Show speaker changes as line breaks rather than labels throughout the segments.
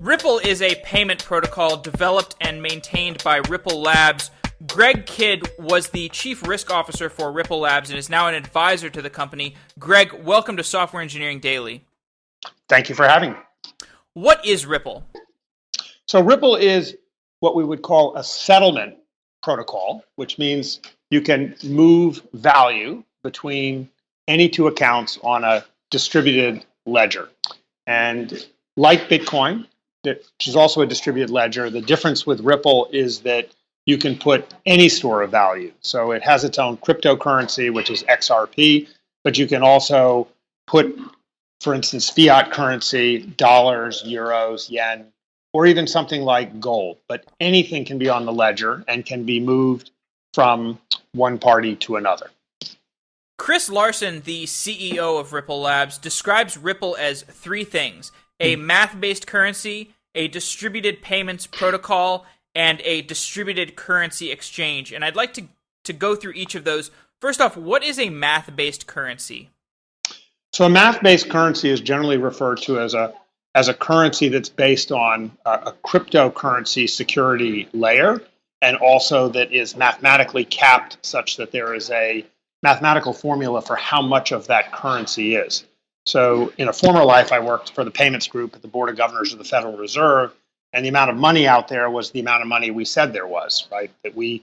Ripple is a payment protocol developed and maintained by Ripple Labs. Greg Kidd was the chief risk officer for Ripple Labs and is now an advisor to the company. Greg, welcome to Software Engineering Daily.
Thank you for having me.
What is Ripple?
So Ripple is what we would call a settlement protocol, which means you can move value between any two accounts on a distributed ledger. And like Bitcoin, which is also a distributed ledger, the difference with Ripple is that you can put any store of value. So it has its own cryptocurrency, which is XRP, but you can also put, for instance, fiat currency, dollars, euros, yen, or even something like gold. But anything can be on the ledger and can be moved from one party to another.
Chris Larson, the CEO of Ripple Labs, describes Ripple as three things: a math-based currency, a distributed payments protocol, and a distributed currency exchange. And I'd like to go through each of those. First off, what is a math-based currency?
So a math-based currency is generally referred to as a currency that's based on a cryptocurrency security layer, and also that is mathematically capped such that there is a mathematical formula for how much of that currency is. So in a former life, I worked for the payments group at the Board of Governors of the Federal Reserve, and the amount of money out there was the amount of money we said there was, right? That we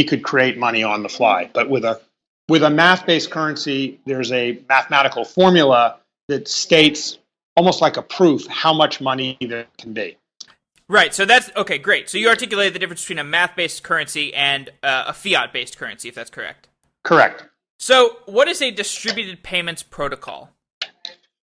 could create money on the fly. But with a math-based currency, there's a mathematical formula that states almost like a proof how much money there can be.
Right, so that's, okay, great. So you articulated the difference between a math-based currency and a fiat-based currency, if that's correct.
Correct.
So what is a distributed payments protocol?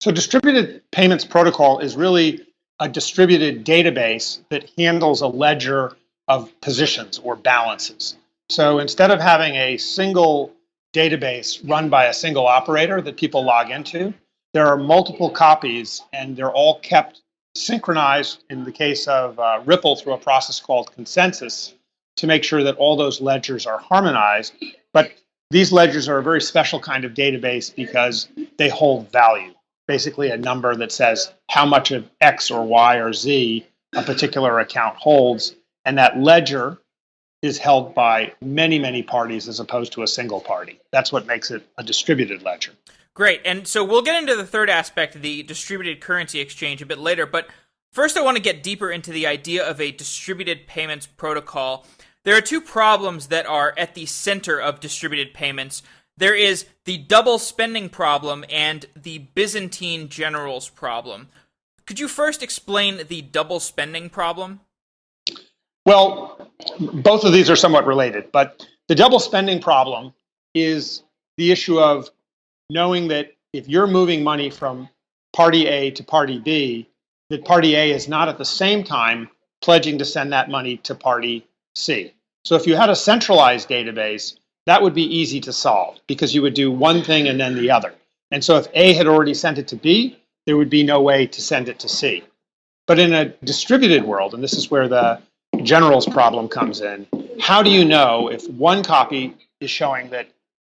So distributed payments protocol is really a distributed database that handles a ledger of positions or balances. So instead of having a single database run by a single operator that people log into, there are multiple copies, and they're all kept synchronized, in the case of Ripple, through a process called consensus, to make sure that all those ledgers are harmonized. But these ledgers are a very special kind of database because they hold value, basically a number that says how much of X or Y or Z a particular account holds. And that ledger is held by many, many parties as opposed to a single party. That's what makes it a distributed ledger.
Great. And so we'll get into the third aspect, the distributed currency exchange, a bit later. But first, I want to get deeper into the idea of a distributed payments protocol. There are two problems that are at the center of distributed payments. There is the double spending problem and the Byzantine generals problem. Could you first explain the double spending problem?
Well, both of these are somewhat related, but the double spending problem is the issue of knowing that if you're moving money from party A to party B, that party A is not at the same time pledging to send that money to party C. So if you had a centralized database, that would be easy to solve because you would do one thing and then the other. And so if A had already sent it to B, there would be no way to send it to C. But in a distributed world, and this is where the generals problem comes in, how do you know if one copy is showing that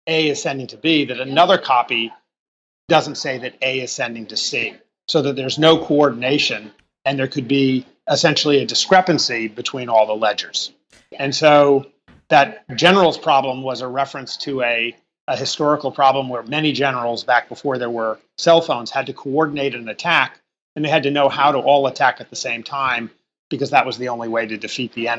A is sending to B, that another copy doesn't say that A is sending to C, so that there's no coordination and there could be essentially a discrepancy between all the ledgers. And so that generals problem was a reference to a historical problem where many generals, back before there were cell phones, had to coordinate an attack, and they had to know how to all attack at the same time because that was the only way to defeat the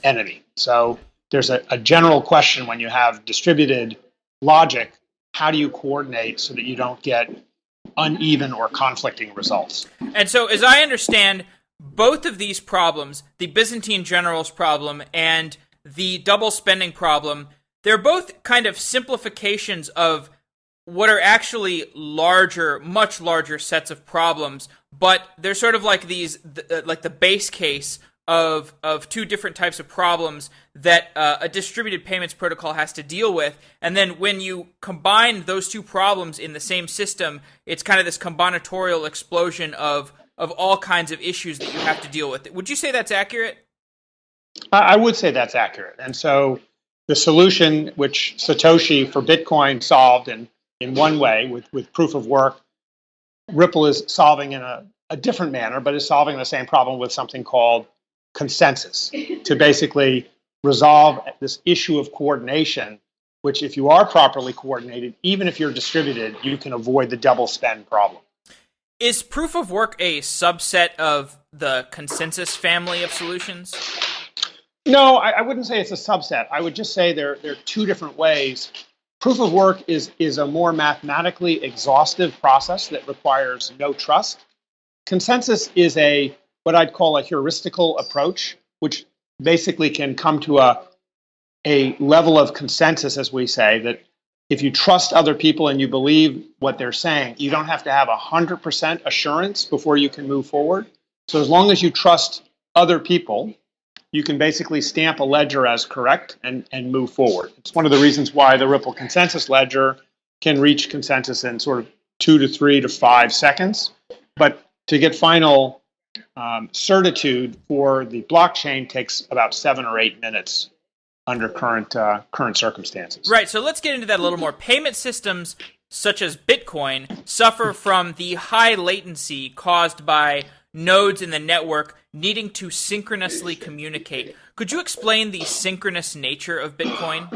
enemy. So there's a general question when you have distributed logic: how do you coordinate so that you don't get uneven or conflicting results?
And so, as I understand, both of these problems, the Byzantine generals problem and the double spending problem, they're both kind of simplifications of what are actually larger, much larger sets of problems, but they're sort of like these, like the base case of two different types of problems that a distributed payments protocol has to deal with. And then when you combine those two problems in the same system, it's kind of this combinatorial explosion of all kinds of issues that you have to deal with. Would you say that's accurate?
I would say that's accurate. And so the solution which Satoshi for Bitcoin solved in one way with proof of work, Ripple is solving in a different manner, but is solving the same problem with something called consensus to basically resolve this issue of coordination, which if you are properly coordinated, even if you're distributed, you can avoid the double spend problem.
Is proof of work a subset of the consensus family of solutions?
No, I wouldn't say it's a subset. I would just say there are two different ways. Proof of work is a more mathematically exhaustive process that requires no trust. Consensus is what I'd call a heuristical approach, which basically can come to a level of consensus, as we say, that if you trust other people and you believe what they're saying, you don't have to have 100% assurance before you can move forward. So as long as you trust other people, you can basically stamp a ledger as correct and move forward. It's one of the reasons why the Ripple consensus ledger can reach consensus in sort of 2 to 3 to 5 seconds. But to get final certitude for the blockchain takes about 7 or 8 minutes under current circumstances.
Right, so let's get into that a little more. Payment systems such as Bitcoin suffer from the high latency caused by nodes in the network needing to synchronously communicate. Could you explain the synchronous nature of Bitcoin?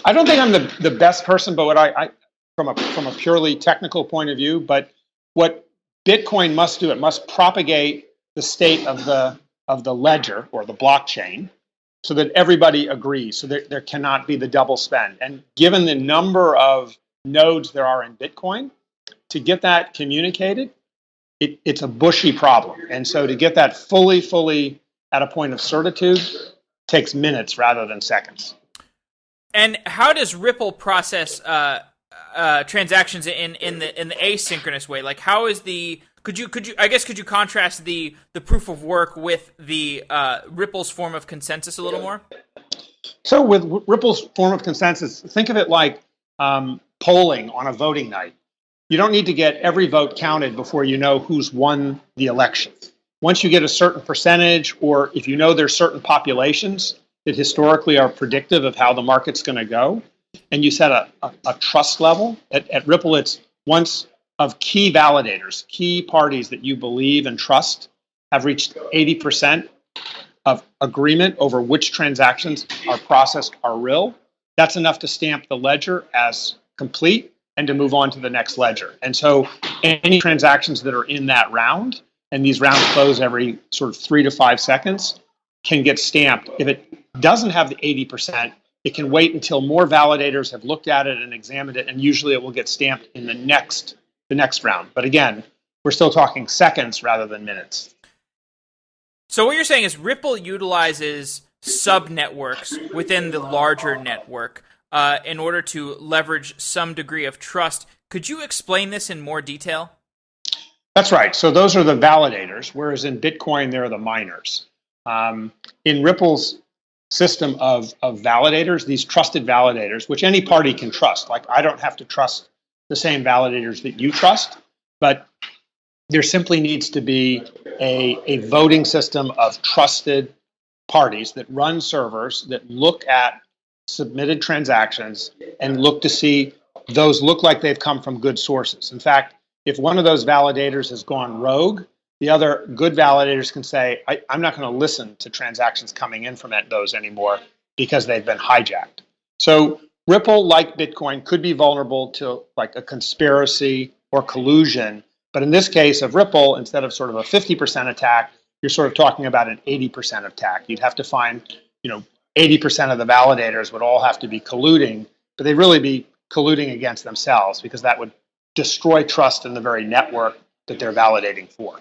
I don't think I'm the best person, but what I from a purely technical point of view, but what Bitcoin must do, it must propagate the state of the ledger or the blockchain so that everybody agrees, so there cannot be the double spend. And given the number of nodes there are in Bitcoin, to get that communicated, it's a bushy problem. And so to get that fully at a point of certitude takes minutes rather than seconds.
And how does Ripple process transactions in the asynchronous way? Like, how is could you contrast the proof of work with the Ripple's form of consensus a little more?
So with Ripple's form of consensus, think of it like polling on a voting night. You don't need to get every vote counted before you know who's won the election. Once you get a certain percentage, or if you know there's certain populations that historically are predictive of how the market's going to go, and you set a trust level, at Ripple it's once of key validators, key parties that you believe and trust have reached 80% of agreement over which transactions are processed are real, that's enough to stamp the ledger as complete and to move on to the next ledger. And so any transactions that are in that round, and these rounds close every sort of 3 to 5 seconds, can get stamped. If it doesn't have the 80%, it can wait until more validators have looked at it and examined it, and usually it will get stamped in the next round. But again, we're still talking seconds rather than minutes.
So what you're saying is Ripple utilizes sub-networks within the larger network in order to leverage some degree of trust. Could you explain this in more detail?
That's right. So those are the validators, whereas in Bitcoin, they're the miners. In Ripple's system of validators, these trusted validators, which any party can trust. Like, I don't have to trust the same validators that you trust, but there simply needs to be a voting system of trusted parties that run servers that look at submitted transactions and look to see those look like they've come from good sources. In fact, if one of those validators has gone rogue, the other good validators can say, I'm not going to listen to transactions coming in from those anymore because they've been hijacked. So Ripple, like Bitcoin, could be vulnerable to like a conspiracy or collusion. But in this case of Ripple, instead of sort of a 50% attack, you're sort of talking about an 80% attack. You'd have to find, 80% of the validators would all have to be colluding, but they'd really be colluding against themselves because that would destroy trust in the very network that they're validating for.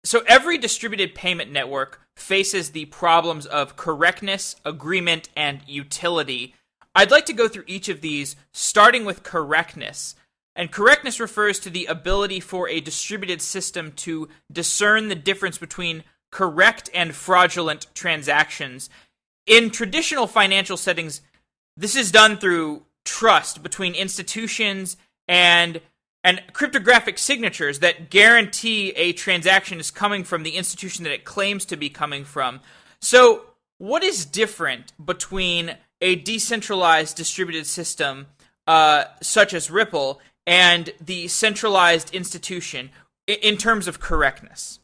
So every distributed payment network faces the problems of correctness, agreement, and utility. I'd like to go through each of these, starting with correctness. And correctness refers to the ability for a distributed system to discern the difference between correct and fraudulent transactions. In traditional financial settings, this is done through trust between institutions and cryptographic signatures that guarantee a transaction is coming from the institution that it claims to be coming from. So what is different between a decentralized distributed system such as Ripple and the centralized institution? in terms of correctness?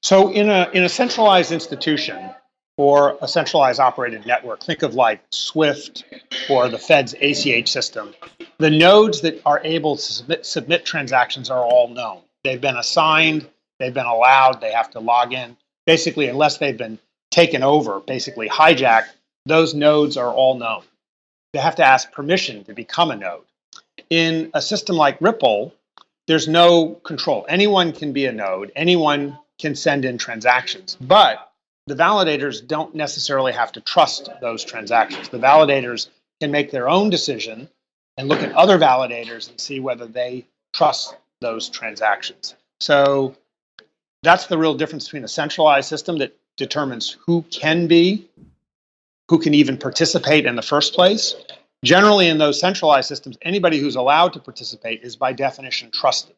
So in a centralized institution or a centralized operated network, think of like SWIFT or the Fed's ACH system, the nodes that are able to submit transactions are all known. They've been assigned, they've been allowed, they have to log in. Basically, unless they've been taken over, basically hijacked, those nodes are all known. They have to ask permission to become a node. In a system like Ripple, there's no control. Anyone can be a node, anyone can send in transactions, but the validators don't necessarily have to trust those transactions. The validators can make their own decision and look at other validators and see whether they trust those transactions. So that's the real difference between a centralized system that determines who can even participate in the first place. Generally, in those centralized systems, anybody who's allowed to participate is by definition trusted.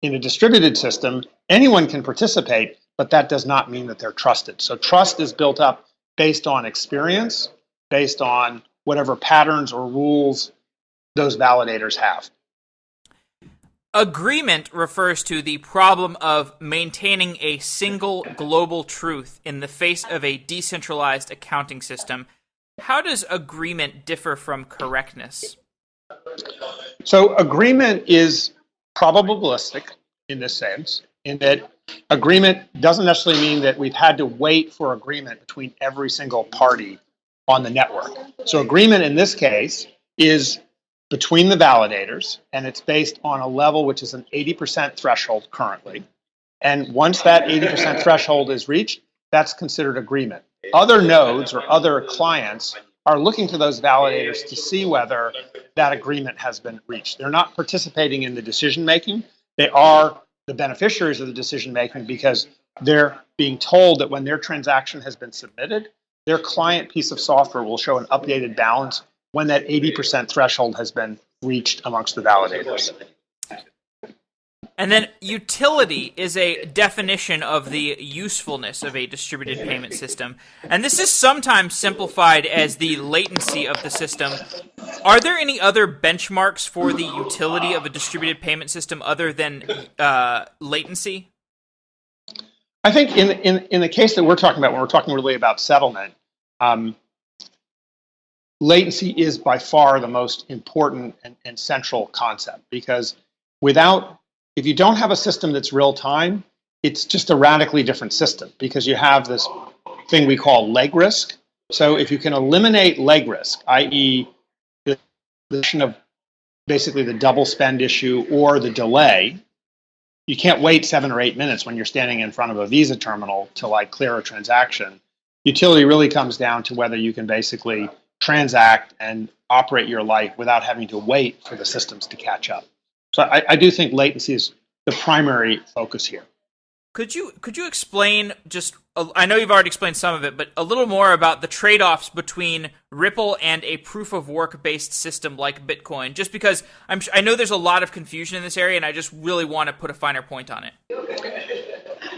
In a distributed system, anyone can participate, but that does not mean that they're trusted. So trust is built up based on experience, based on whatever patterns or rules those validators have.
Agreement refers to the problem of maintaining a single global truth in the face of a decentralized accounting system. How does agreement differ from correctness?
So agreement is probabilistic in this sense, in that agreement doesn't necessarily mean that we've had to wait for agreement between every single party on the network. So agreement in this case is between the validators, and it's based on a level which is an 80% threshold currently. And once that 80% threshold is reached, that's considered agreement. Other nodes or other clients are looking to those validators to see whether that agreement has been reached. They're not participating in the decision making. They are the beneficiaries of the decision making because they're being told that when their transaction has been submitted, their client piece of software will show an updated balance when that 80% threshold has been reached amongst the validators.
And then utility is a definition of the usefulness of a distributed payment system. And this is sometimes simplified as the latency of the system. Are there any other benchmarks for the utility of a distributed payment system other than latency?
I think in the case that we're talking about, when we're talking really about settlement, latency is by far the most important and central concept, because if you don't have a system that's real time, it's just a radically different system, because you have this thing we call leg risk. So if you can eliminate leg risk, i.e. the issue of basically the double spend issue or the delay, you can't wait 7 or 8 minutes when you're standing in front of a Visa terminal to like clear a transaction. Utility really comes down to whether you can basically transact and operate your life without having to wait for the systems to catch up. So I do think latency is the primary focus here.
Could you explain just, I know you've already explained some of it, but a little more about the trade-offs between Ripple and a proof-of-work-based system like Bitcoin? Just because I know there's a lot of confusion in this area, and I just really want to put a finer point on it.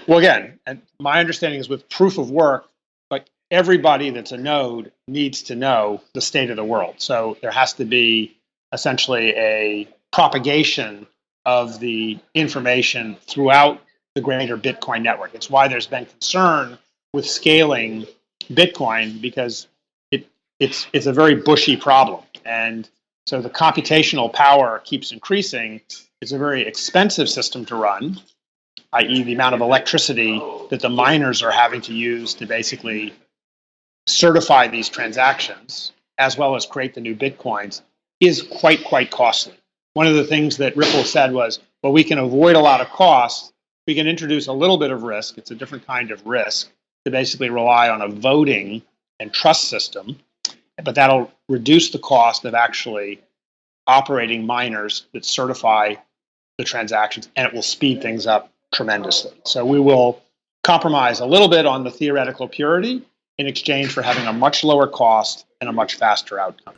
Well, again, and my understanding is with proof-of-work, like everybody that's a node needs to know the state of the world. So there has to be essentially a propagation of the information throughout the greater Bitcoin network. It's why there's been concern with scaling Bitcoin, because it's a very bushy problem. And so the computational power keeps increasing. It's a very expensive system to run, i.e. the amount of electricity that the miners are having to use to basically certify these transactions, as well as create the new Bitcoins, is quite costly. One of the things that Ripple said was, well, we can avoid a lot of costs. We can introduce a little bit of risk. It's a different kind of risk to basically rely on a voting and trust system, but that'll reduce the cost of actually operating miners that certify the transactions, and it will speed things up tremendously. So we will compromise a little bit on the theoretical purity in exchange for having a much lower cost and a much faster outcome.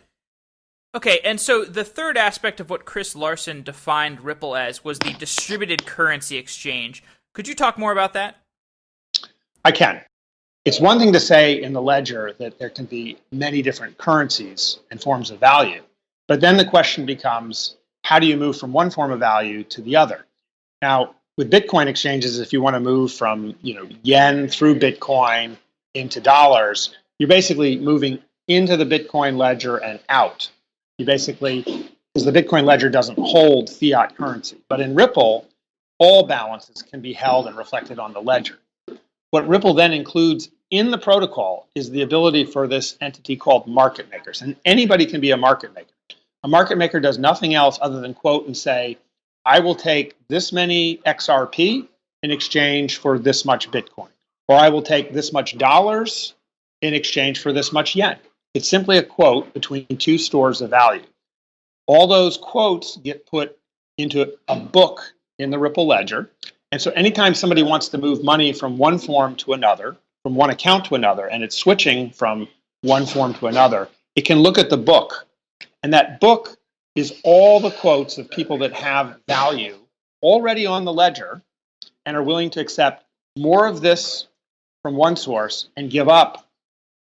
Okay, and so the third aspect of what Chris Larson defined Ripple as was the distributed currency exchange. Could you talk more about that?
I can. It's one thing to say in the ledger that there can be many different currencies and forms of value, but then the question becomes, how do you move from one form of value to the other? Now, with Bitcoin exchanges, if you want to move from yen through Bitcoin into dollars, you're basically moving into the Bitcoin ledger and out. You basically, because the Bitcoin ledger doesn't hold fiat currency. But in Ripple, all balances can be held and reflected on the ledger. What Ripple then includes in the protocol is the ability for this entity called market makers. And anybody can be a market maker. A market maker does nothing else other than quote and say, I will take this many XRP in exchange for this much Bitcoin. Or I will take this much dollars in exchange for this much yen. It's simply a quote between two stores of value. All those quotes get put into a book in the Ripple ledger. And so anytime somebody wants to move money from one form to another, from one account to another, and it's switching from one form to another, it can look at the book. And that book is all the quotes of people that have value already on the ledger and are willing to accept more of this from one source and give up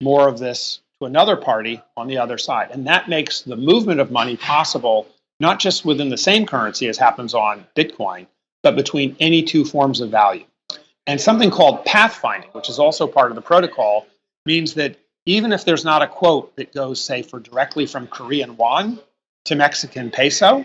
more of this to another party on the other side. And that makes the movement of money possible, not just within the same currency as happens on Bitcoin, but between any two forms of value. And something called pathfinding, which is also part of the protocol, means that even if there's not a quote that goes, say, for directly from Korean won to Mexican peso,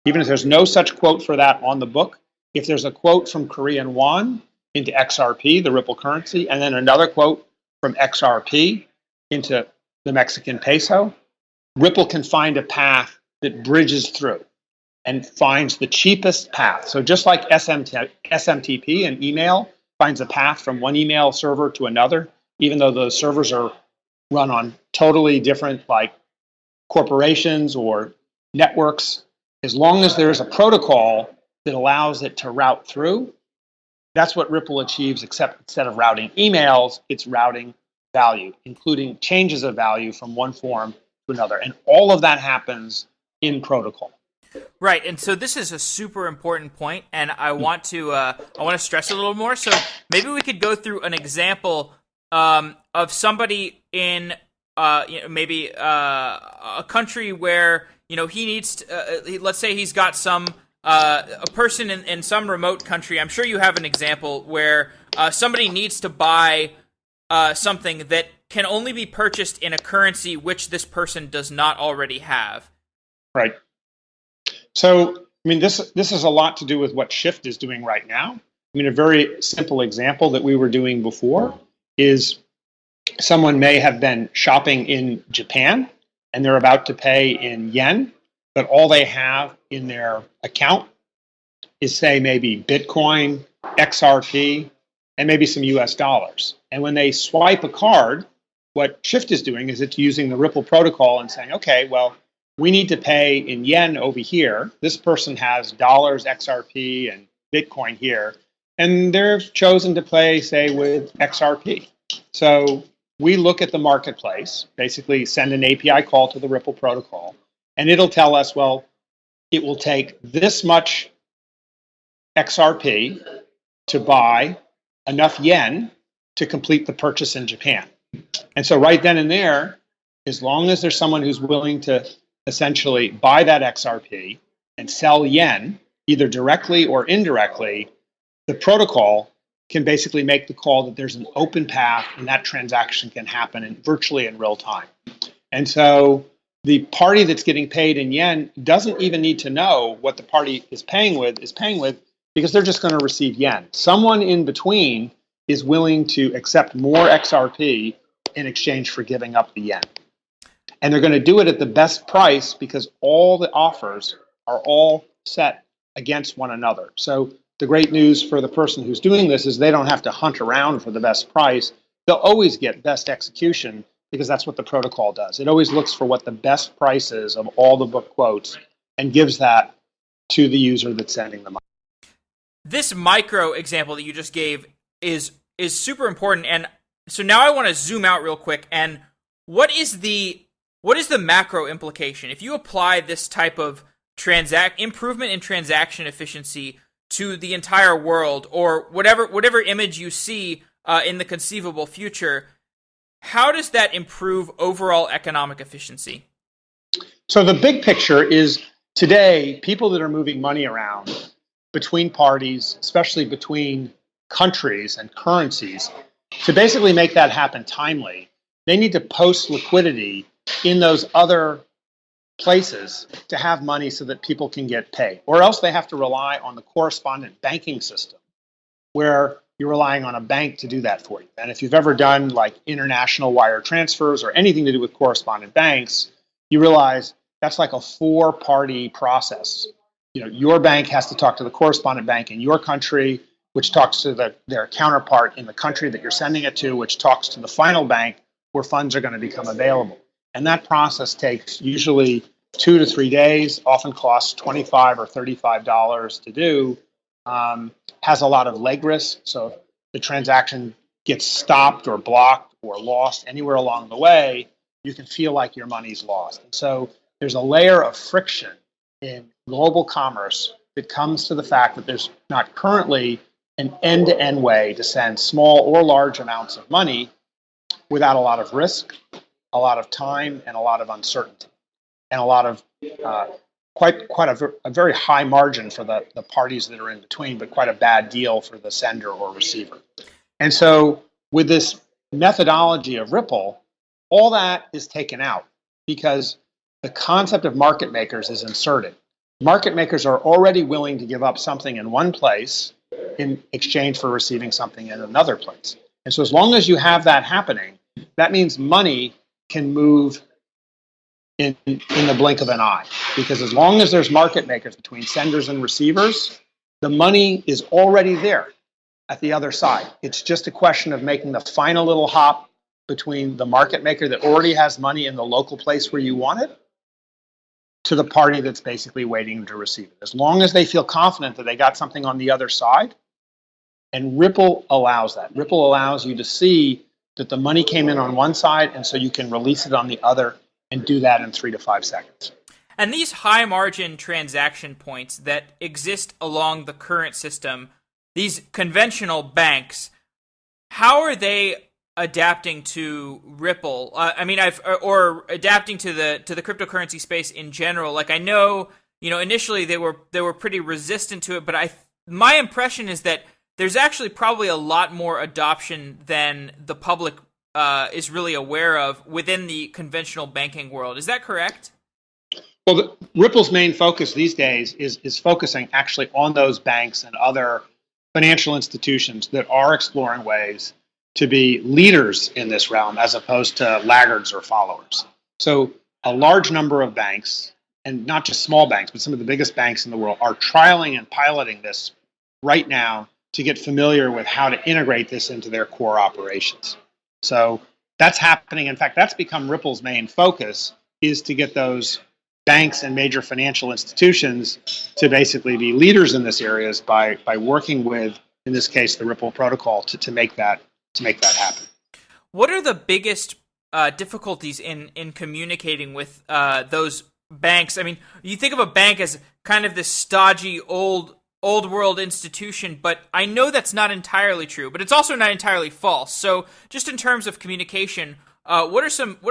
even if there's no such quote for that on the book, if there's a quote from Korean won into XRP, the Ripple currency, and then another quote from XRP into the Mexican peso, Ripple can find a path that bridges through and finds the cheapest path. So just like SMTP and email finds a path from one email server to another, even though those servers are run on totally different corporations or networks, as long as there is a protocol that allows it to route through, that's what Ripple achieves, except instead of routing emails, it's routing value, including changes of value from one form to another. And all of that happens in protocol.
Right, and so this is a super important point, and I want to stress it a little more. So maybe we could go through an example of somebody in maybe a country where he needs to, let's say he's got some a person in some remote country. I'm sure you have an example where somebody needs to buy something that can only be purchased in a currency which this person does not already have.
Right. So, this has a lot to do with what Shift is doing right now. A very simple example that we were doing before is someone may have been shopping in Japan and they're about to pay in yen, but all they have in their account is, say, maybe Bitcoin, XRP, and maybe some US dollars. And when they swipe a card, what Shift is doing is it's using the Ripple protocol and saying, okay, well, we need to pay in yen over here. This person has dollars, XRP, and Bitcoin here, and they're chosen to pay, say, with XRP. So we look at the marketplace, basically send an API call to the Ripple protocol, and it'll tell us, well, it will take this much XRP to buy enough yen to complete the purchase in Japan. And so right then and there, as long as there's someone who's willing to essentially buy that XRP and sell yen, either directly or indirectly, the protocol can basically make the call that there's an open path and that transaction can happen virtually in real time. And so the party that's getting paid in yen doesn't even need to know what the party is paying with because they're just going to receive yen. Someone in between is willing to accept more XRP in exchange for giving up the yen. And they're going to do it at the best price because all the offers are all set against one another. So the great news for the person who's doing this is they don't have to hunt around for the best price. They'll always get best execution because that's what the protocol does. It always looks for what the best price is of all the book quotes and gives that to the user that's sending the money.
This micro example that you just gave is super important. And so now I want to zoom out real quick. And what is the macro implication? If you apply this type of improvement in transaction efficiency to the entire world, or whatever image you see in the conceivable future, how does that improve overall economic efficiency?
So the big picture is today, people that are moving money around between parties, especially between countries and currencies, to basically make that happen timely, they need to post liquidity in those other places to have money so that people can get paid. Or else they have to rely on the correspondent banking system, where you're relying on a bank to do that for you. And if you've ever done like international wire transfers or anything to do with correspondent banks, you realize that's like a four-party process. Your bank has to talk to the correspondent bank in your country, which talks to their counterpart in the country that you're sending it to, which talks to the final bank where funds are going to become available. And that process takes usually 2 to 3 days, often costs $25 or $35 to do, has a lot of leg risk. So if the transaction gets stopped or blocked or lost anywhere along the way, you can feel like your money's lost. And so there's a layer of friction in global commerce that comes to the fact that there's not currently an end-to-end way to send small or large amounts of money without a lot of risk, a lot of time, and a lot of uncertainty, and a lot of quite a very high margin for the parties that are in between, but quite a bad deal for the sender or receiver. And so with this methodology of Ripple, all that is taken out because the concept of market makers is inserted. Market makers are already willing to give up something in one place in exchange for receiving something in another place. And so as long as you have that happening, that means money can move in the blink of an eye. Because as long as there's market makers between senders and receivers, the money is already there at the other side. It's just a question of making the final little hop between the market maker that already has money in the local place where you want it to the party that's basically waiting to receive it. As long as they feel confident that they got something on the other side, and Ripple allows that. Ripple allows you to see that the money came in on one side, and so you can release it on the other and do that in 3 to 5 seconds.
And these high margin transaction points that exist along the current system, these conventional banks, how are they adapting to Ripple? Or adapting to the cryptocurrency space in general? Like I know, initially they were pretty resistant to it, but my impression is that there's actually probably a lot more adoption than the public is really aware of within the conventional banking world. Is that correct?
Well, Ripple's main focus these days is focusing actually on those banks and other financial institutions that are exploring ways to be leaders in this realm as opposed to laggards or followers. So a large number of banks, and not just small banks, but some of the biggest banks in the world, are trialing and piloting this right now to get familiar with how to integrate this into their core operations. So that's happening. In fact, that's become Ripple's main focus, is to get those banks and major financial institutions to basically be leaders in this areas by working with, in this case, the Ripple protocol to make that happen.
What are the biggest difficulties in communicating with those banks? I mean, you think of a bank as kind of this stodgy old world institution, but I know that's not entirely true, but it's also not entirely false. So just in terms of communication, what are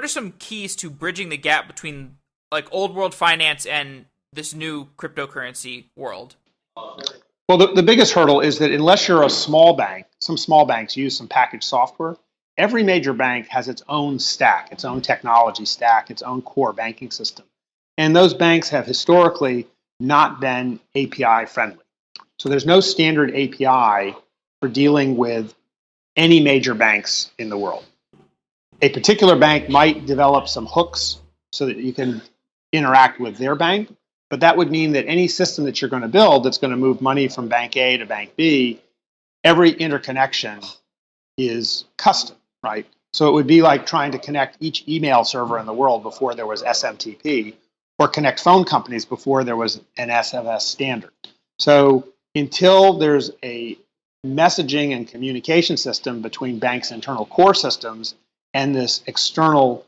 some keys to bridging the gap between like old world finance and this new cryptocurrency world?
Well, the biggest hurdle is that unless you're a small bank, some small banks use some packaged software. Every major bank has its own stack, its own technology stack, its own core banking system. And those banks have historically not been API friendly. So there's no standard API for dealing with any major banks in the world. A particular bank might develop some hooks so that you can interact with their bank, but that would mean that any system that you're going to build that's going to move money from bank A to bank B, every interconnection is custom, right? So it would be like trying to connect each email server in the world before there was SMTP, or connect phone companies before there was an SFS standard. So until there's a messaging and communication system between banks' internal core systems and this external,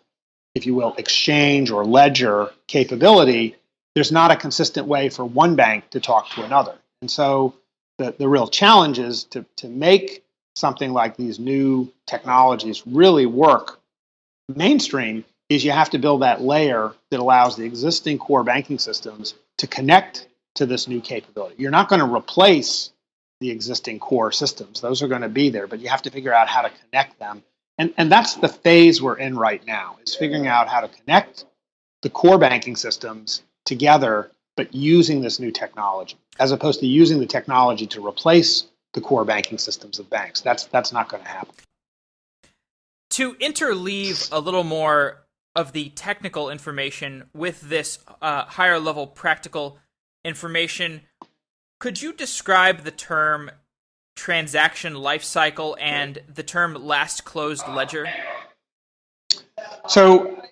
if you will, exchange or ledger capability, there's not a consistent way for one bank to talk to another. And so the real challenge is to make something like these new technologies really work mainstream is you have to build that layer that allows the existing core banking systems to connect to this new capability. You're not going to replace the existing core systems. Those are going to be there, but you have to figure out how to connect them. And that's the phase we're in right now, is figuring out how to connect the core banking systems together, but using this new technology, as opposed to using the technology to replace the core banking systems of banks. That's not going to happen.
To interleave a little more of the technical information with this higher level practical information, could you describe the term transaction lifecycle and the term last closed ledger?
So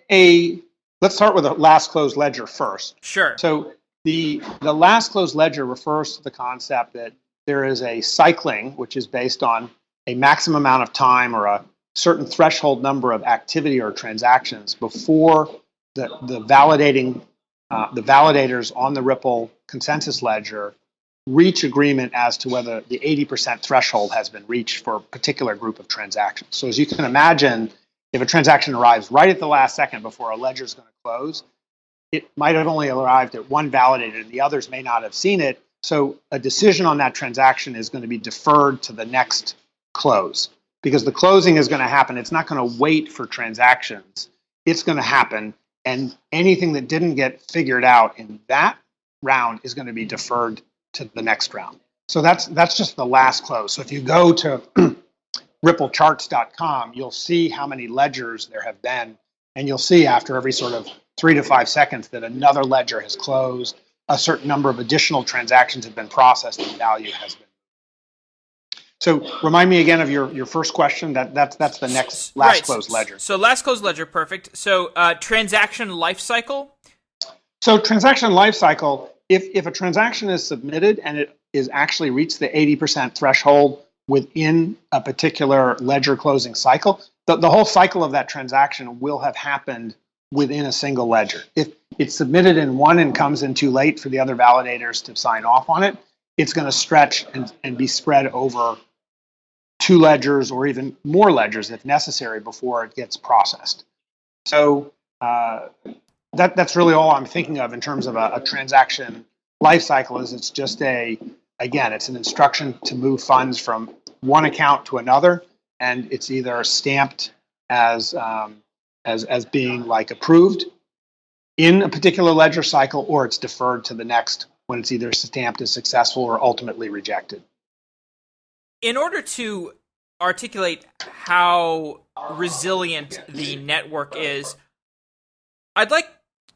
let's start with the last closed ledger first.
Sure.
So the last closed ledger refers to the concept that there is a cycling, which is based on a maximum amount of time or a certain threshold number of activity or transactions before the validators on the Ripple consensus ledger reach agreement as to whether the 80% threshold has been reached for a particular group of transactions. So as you can imagine, if a transaction arrives right at the last second before a ledger is going to close, it might have only arrived at one validator and the others may not have seen it. So a decision on that transaction is going to be deferred to the next close, because the closing is going to happen. It's not going to wait for transactions. It's going to happen, and anything that didn't get figured out in that round is going to be deferred to the next round. So that's just the last close. So if you go to ripplecharts.com, you'll see how many ledgers there have been, and you'll see after every sort of 3 to 5 seconds that another ledger has closed, a certain number of additional transactions have been processed, and value has been. So remind me again of your first question. That's the next last closed ledger.
So last closed ledger, perfect. So transaction lifecycle.
So transaction lifecycle, if a transaction is submitted and it is actually reached the 80% threshold within a particular ledger closing cycle, the whole cycle of that transaction will have happened within a single ledger. If it's submitted in one and comes in too late for the other validators to sign off on it, it's going to stretch and be spread over 2 ledgers or even more ledgers if necessary before it gets processed. So that's really all I'm thinking of in terms of a transaction lifecycle. Is it's just it's an instruction to move funds from one account to another, and it's either stamped as being like approved in a particular ledger cycle, or it's deferred to the next when it's either stamped as successful or ultimately rejected.
In order to articulate how resilient the network is, I'd like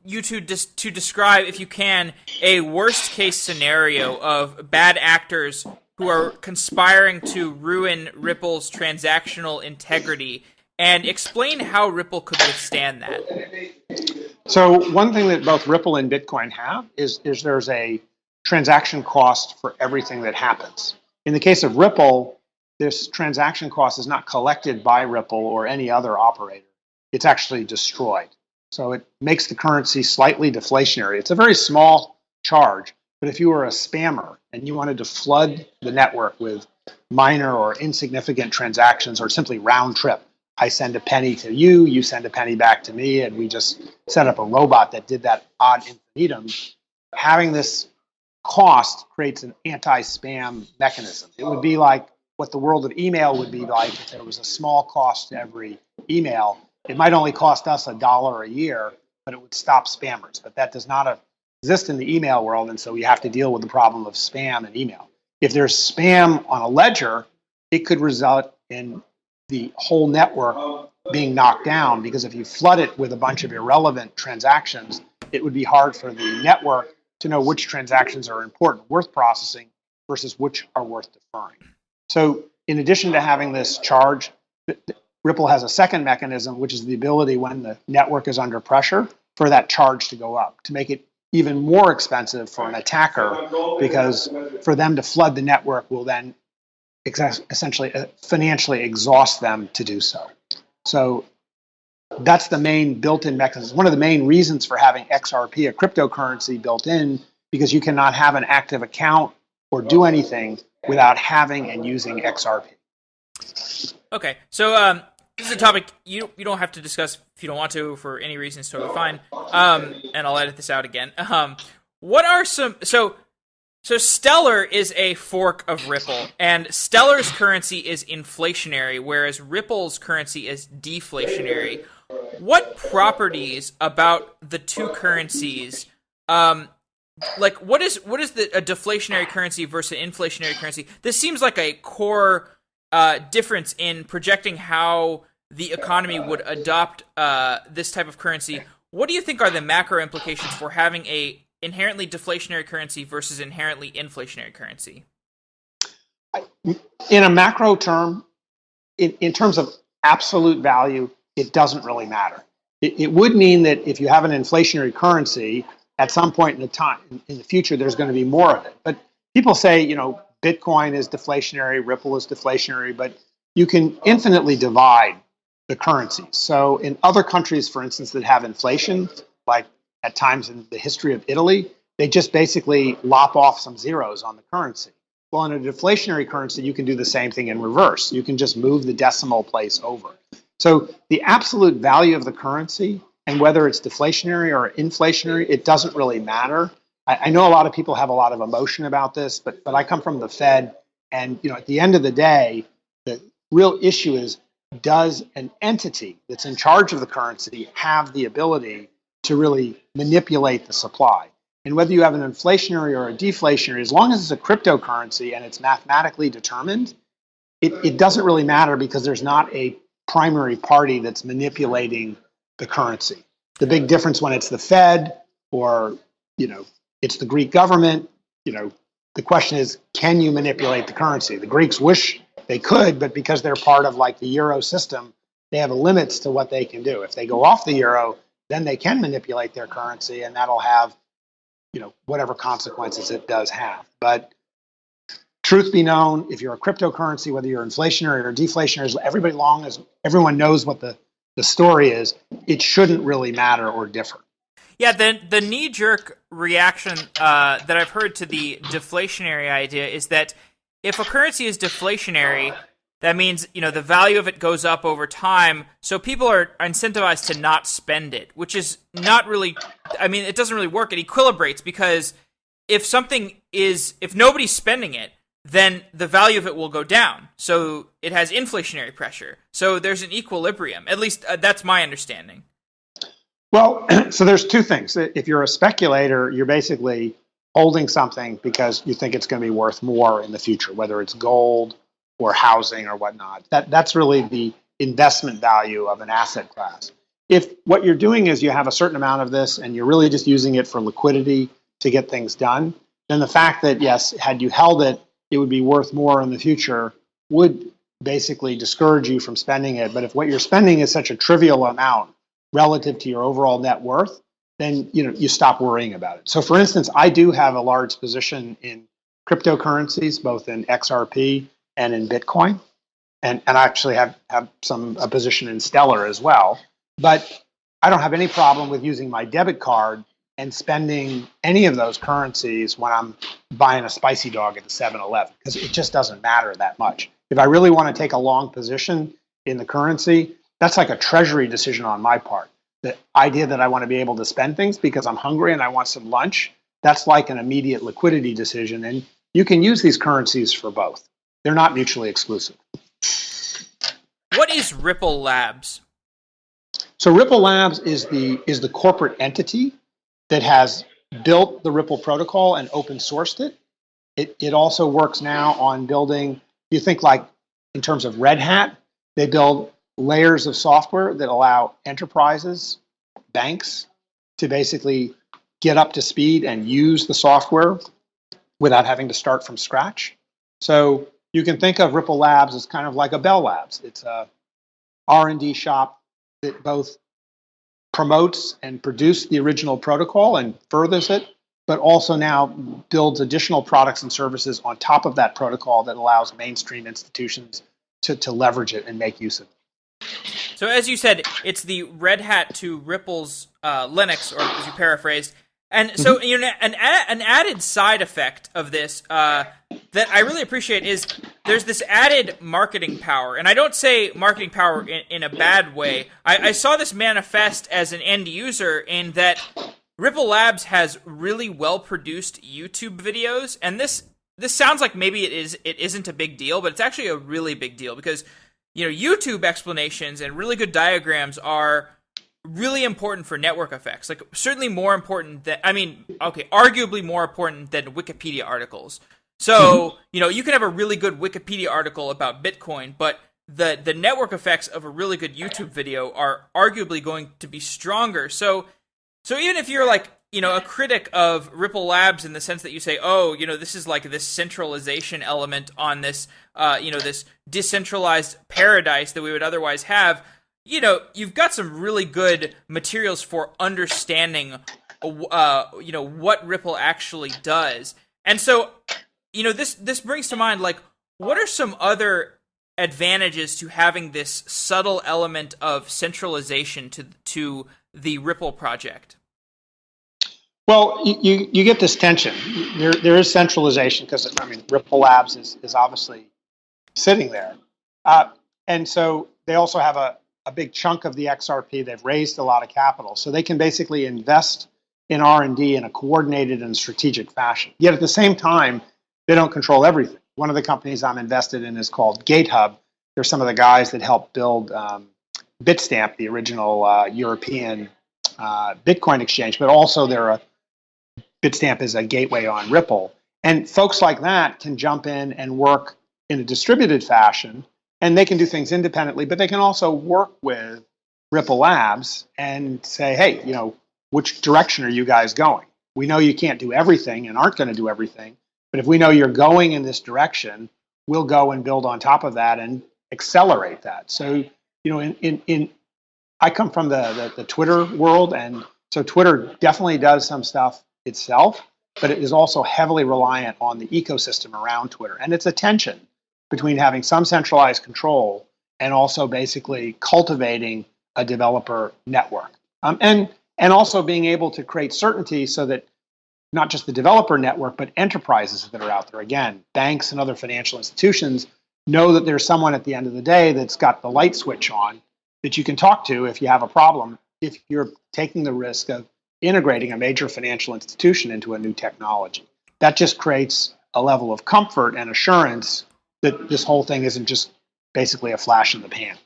you to describe, if you can, a worst-case scenario of bad actors who are conspiring to ruin Ripple's transactional integrity, and explain how Ripple could withstand that.
So one thing that both Ripple and Bitcoin have is there's a transaction cost for everything that happens. In the case of Ripple, this transaction cost is not collected by Ripple or any other operator. It's actually destroyed. So it makes the currency slightly deflationary. It's a very small charge, but if you were a spammer and you wanted to flood the network with minor or insignificant transactions, or simply round trip, I send a penny to you, you send a penny back to me, and we just set up a robot that did that ad infinitum, having this cost creates an anti-spam mechanism. It would be like what the world of email would be like if there was a small cost to every email. It might only cost us $1 a year, but it would stop spammers. But that does not exist in the email world, and so we have to deal with the problem of spam and email. If there's spam on a ledger, it could result in the whole network being knocked down, because if you flood it with a bunch of irrelevant transactions, it would be hard for the network to know which transactions are important, worth processing, versus which are worth deferring. So in addition to having this charge, Ripple has a second mechanism, which is the ability when the network is under pressure for that charge to go up, to make it even more expensive for an attacker, because for them to flood the network will then essentially financially exhaust them to do so. So that's the main built-in mechanism. One of the main reasons for having XRP, a cryptocurrency, built in, because you cannot have an active account or do anything without having and using XRP.
Okay, so this is a topic you don't have to discuss if you don't want to for any reason. It's totally fine. And I'll edit this out again. What are some... So So Stellar is a fork of Ripple, and Stellar's currency is inflationary, whereas Ripple's currency is deflationary. What properties about the two currencies, what is a deflationary currency versus an inflationary currency? This seems like a core difference in projecting how the economy would adopt this type of currency. What do you think are the macro implications for having a inherently deflationary currency versus inherently inflationary currency?
In a macro term, in terms of absolute value, it doesn't really matter. It would mean that if you have an inflationary currency, at some point in the future, there's going to be more of it. But people say, Bitcoin is deflationary, Ripple is deflationary, but you can infinitely divide the currencies. So in other countries, for instance, that have inflation, like at times in the history of Italy, they just basically lop off some zeros on the currency. Well, in a deflationary currency, you can do the same thing in reverse. You can just move the decimal place over. So the absolute value of the currency, and whether it's deflationary or inflationary, it doesn't really matter. I know a lot of people have a lot of emotion about this, but I come from the Fed, and at the end of the day, the real issue is, does an entity that's in charge of the currency have the ability to really manipulate the supply? And whether you have an inflationary or a deflationary, as long as it's a cryptocurrency and it's mathematically determined, it doesn't really matter because there's not a primary party that's manipulating the currency. The big difference when it's the Fed or, it's the Greek government, the question is, can you manipulate the currency? The Greeks wish they could, but because they're part of like the euro system, they have limits to what they can do. If they go off the euro, then they can manipulate their currency, and that'll have, whatever consequences it does have. But truth be known, if you're a cryptocurrency, whether you're inflationary or deflationary, as everyone knows what the story is, it shouldn't really matter or differ.
Yeah, the knee-jerk reaction that I've heard to the deflationary idea is that if a currency is deflationary, that means, the value of it goes up over time, so people are incentivized to not spend it, which is not really, it doesn't really work. It equilibrates because if nobody's spending it, then the value of it will go down. So it has inflationary pressure. So there's an equilibrium. At least that's my understanding.
Well, so there's two things. If you're a speculator, you're basically holding something because you think it's going to be worth more in the future, whether it's gold or housing or whatnot. That's really the investment value of an asset class. If what you're doing is you have a certain amount of this and you're really just using it for liquidity to get things done, then the fact that, yes, had you held it, it would be worth more in the future would basically discourage you from spending it. But if what you're spending is such a trivial amount relative to your overall net worth, then you stop worrying about it. So for instance, I do have a large position in cryptocurrencies, both in XRP and in Bitcoin. And I actually have a position in Stellar as well. But I don't have any problem with using my debit card and spending any of those currencies when I'm buying a spicy dog at the 7-Eleven, because it just doesn't matter that much. If I really want to take a long position in the currency, that's like a treasury decision on my part. The idea that I want to be able to spend things because I'm hungry and I want some lunch, that's like an immediate liquidity decision. And you can use these currencies for both. They're not mutually exclusive.
What is Ripple Labs?
So Ripple Labs is the corporate entity that has built the Ripple protocol and open sourced it. It also works now on building, you think like in terms of Red Hat, they build layers of software that allow enterprises, banks, to basically get up to speed and use the software without having to start from scratch. So you can think of Ripple Labs as kind of like a Bell Labs. It's a R&D shop that both promotes and produces the original protocol and furthers it, but also now builds additional products and services on top of that protocol that allows mainstream institutions to leverage it and make use of it.
So as you said, it's the Red Hat to Ripple's Linux, or as you paraphrased. And so an added side effect of this that I really appreciate is there's this added marketing power. And I don't say marketing power in a bad way. I saw this manifest as an end user in that Ripple Labs has really well-produced YouTube videos, and this sounds like maybe it isn't a big deal, but it's actually a really big deal because, YouTube explanations and really good diagrams are really important for network effects. Like, certainly more important than, arguably more important than Wikipedia articles. So, you can have a really good Wikipedia article about Bitcoin, but the network effects of a really good YouTube video are arguably going to be stronger. So even if you're like, a critic of Ripple Labs in the sense that you say, this is like this centralization element on this, this decentralized paradise that we would otherwise have, you've got some really good materials for understanding, what Ripple actually does. And so, this brings to mind, like, what are some other advantages to having this subtle element of centralization to the Ripple project?
Well, you get this tension. There is centralization because, Ripple Labs is obviously sitting there. And so they also have a big chunk of the XRP. They've raised a lot of capital. So they can basically invest in R&D in a coordinated and strategic fashion. Yet at the same time, they don't control everything. One of the companies I'm invested in is called GateHub. They're some of the guys that helped build Bitstamp, the original European Bitcoin exchange, but also Bitstamp is a gateway on Ripple. And folks like that can jump in and work in a distributed fashion, and they can do things independently, but they can also work with Ripple Labs and say, hey, which direction are you guys going? We know you can't do everything and aren't going to do everything, but if we know you're going in this direction, we'll go and build on top of that and accelerate that. So, I come from the Twitter world, and so Twitter definitely does some stuff itself, but it is also heavily reliant on the ecosystem around Twitter. And it's a tension between having some centralized control and also basically cultivating a developer network. And also being able to create certainty so that not just the developer network, but enterprises that are out there, again, banks and other financial institutions, know that there's someone at the end of the day that's got the light switch on that you can talk to if you have a problem, if you're taking the risk of integrating a major financial institution into a new technology. That just creates a level of comfort and assurance that this whole thing isn't just basically a flash in the pan.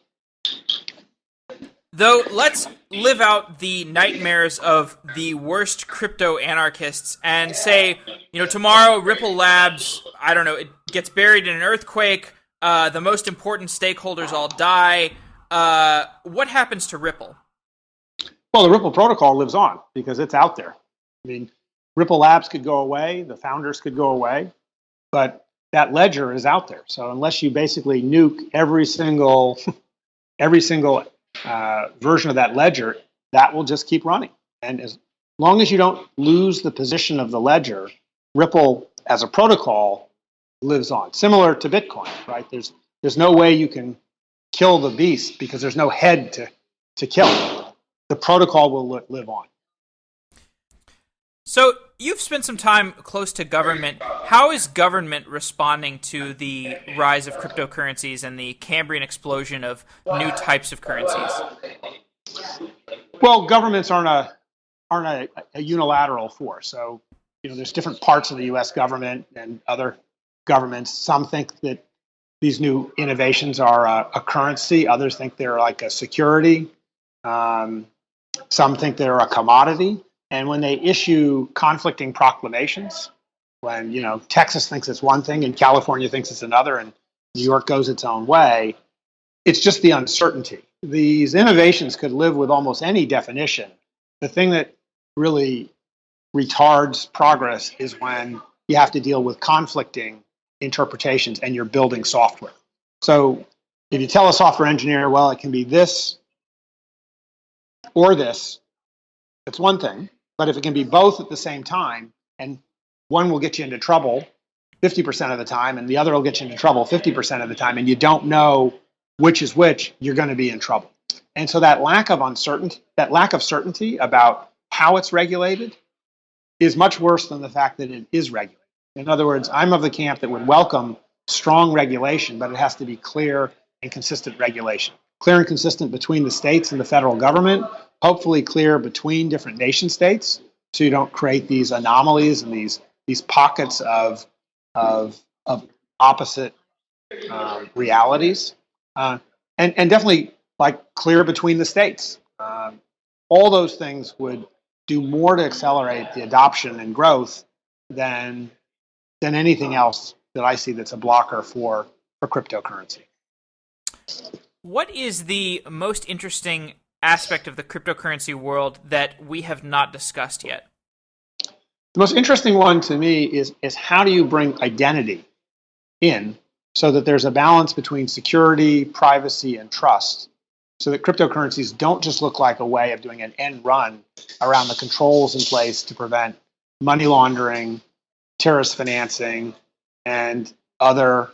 Though, let's live out the nightmares of the worst crypto anarchists and say, tomorrow Ripple Labs, it gets buried in an earthquake, the most important stakeholders all die. What happens to Ripple?
Well, the Ripple protocol lives on because it's out there. Ripple Labs could go away, the founders could go away, but that ledger is out there. So unless you basically nuke every single version of that ledger, that will just keep running. And as long as you don't lose the position of the ledger, Ripple as a protocol lives on. Similar to Bitcoin, right? There's no way you can kill the beast because there's no head to kill. The protocol will live on.
So you've spent some time close to government. How is government responding to the rise of cryptocurrencies and the Cambrian explosion of new types of currencies?
Well, governments aren't a unilateral force. So, there's different parts of the U.S. government and other governments. Some think that these new innovations are a currency. Others think they're like a security. Some think they're a commodity. And when they issue conflicting proclamations, when, Texas thinks it's one thing and California thinks it's another and New York goes its own way, it's just the uncertainty. These innovations could live with almost any definition. The thing that really retards progress is when you have to deal with conflicting interpretations and you're building software. So if you tell a software engineer, well, it can be this or this, it's one thing. But if it can be both at the same time, and one will get you into trouble 50% of the time, and the other will get you into trouble 50% of the time, and you don't know which is which, you're going to be in trouble. And so that lack of certainty about how it's regulated is much worse than the fact that it is regulated. In other words, I'm of the camp that would welcome strong regulation, but it has to be clear and consistent regulation. Clear and consistent between the states and the federal government, hopefully clear between different nation states, so you don't create these anomalies and these pockets of opposite realities, and definitely like clear between the states. All those things would do more to accelerate the adoption and growth than anything else that I see that's a blocker for cryptocurrency.
What is the most interesting aspect of the cryptocurrency world that we have not discussed yet?
The most interesting one to me is how do you bring identity in so that there's a balance between security, privacy, and trust, so that cryptocurrencies don't just look like a way of doing an end run around the controls in place to prevent money laundering, terrorist financing, and other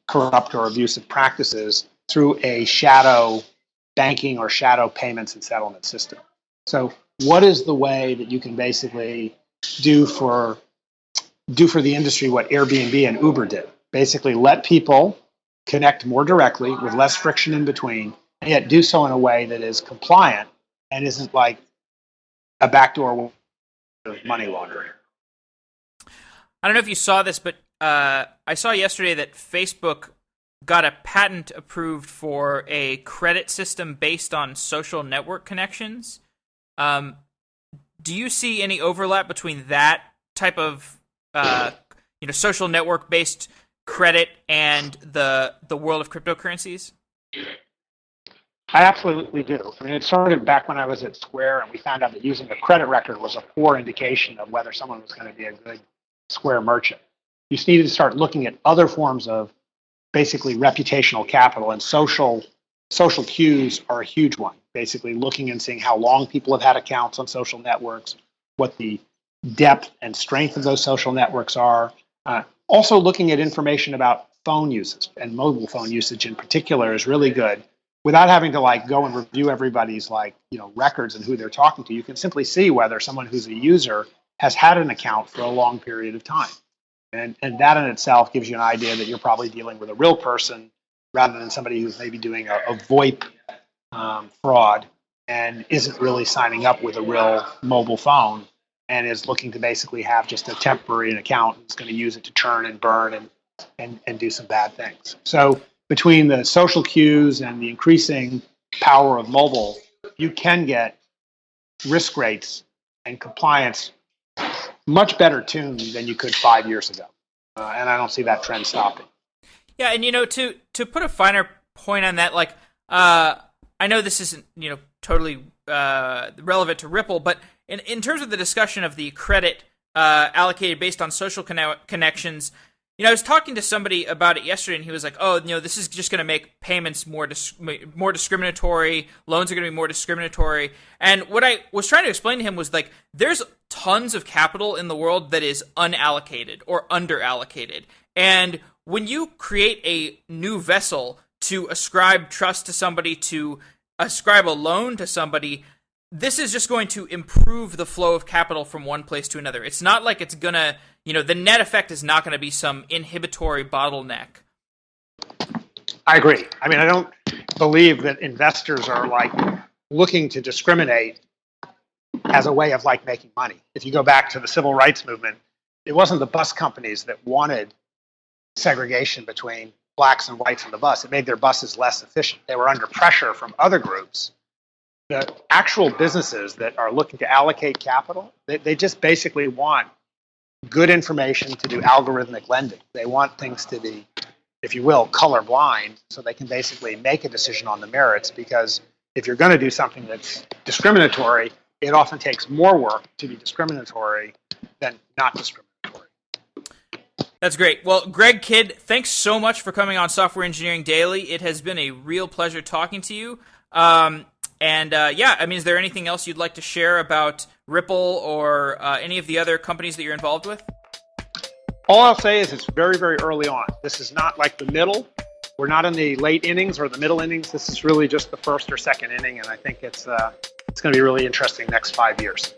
corrupt or abusive practices through a shadow banking or shadow payments and settlement system. So what is the way that you can basically do for the industry what Airbnb and Uber did? Basically let people connect more directly with less friction in between, and yet do so in a way that is compliant and isn't like a backdoor of money laundering.
I don't know if you saw this, but I saw yesterday that Facebook got a patent approved for a credit system based on social network connections. Do you see any overlap between that type of social network based credit and the world of cryptocurrencies?
I absolutely do. I mean, it started back when I was at Square, and we found out that using a credit record was a poor indication of whether someone was going to be a good Square merchant. You just needed to start looking at other forms of basically reputational capital, and social cues are a huge one. Basically looking and seeing how long people have had accounts on social networks, what the depth and strength of those social networks are. Also looking at information about phone usage, and mobile phone usage in particular is really good. Without having to like go and review everybody's records and who they're talking to, you can simply see whether someone who's a user has had an account for a long period of time. And that in itself gives you an idea that you're probably dealing with a real person rather than somebody who's maybe doing a VoIP fraud and isn't really signing up with a real mobile phone and is looking to basically have just a temporary account and is going to use it to churn and burn and do some bad things. So between the social cues and the increasing power of mobile, you can get risk rates and compliance much better tuned than you could 5 years ago. And I don't see that trend stopping.
Yeah, and to put a finer point on that, I know this isn't totally relevant to Ripple, but in terms of the discussion of the credit allocated based on social connections, I was talking to somebody about it yesterday, and he was like, this is just going to make payments more discriminatory, loans are going to be more discriminatory. And what I was trying to explain to him was there's tons of capital in the world that is unallocated or underallocated. And when you create a new vessel to ascribe trust to somebody, to ascribe a loan to somebody, this is just going to improve the flow of capital from one place to another. It's not like it's going to, the net effect is not going to be some inhibitory bottleneck.
I agree. I mean, I don't believe that investors are looking to discriminate as a way of making money. If you go back to the civil rights movement, it wasn't the bus companies that wanted segregation between blacks and whites on the bus. It made their buses less efficient. They were under pressure from other groups. The actual businesses that are looking to allocate capital, they just basically want good information to do algorithmic lending. They want things to be, if you will, colorblind, so they can basically make a decision on the merits, because if you're going to do something that's discriminatory, it often takes more work to be discriminatory than not discriminatory.
That's great. Well, Greg Kidd, thanks so much for coming on Software Engineering Daily. It has been a real pleasure talking to you. Is there anything else you'd like to share about Ripple or any of the other companies that you're involved with?
All I'll say is it's very, very early on. This is not like the middle. We're not in the late innings or the middle innings. This is really just the first or second inning, and I think it's going to be really interesting next 5 years.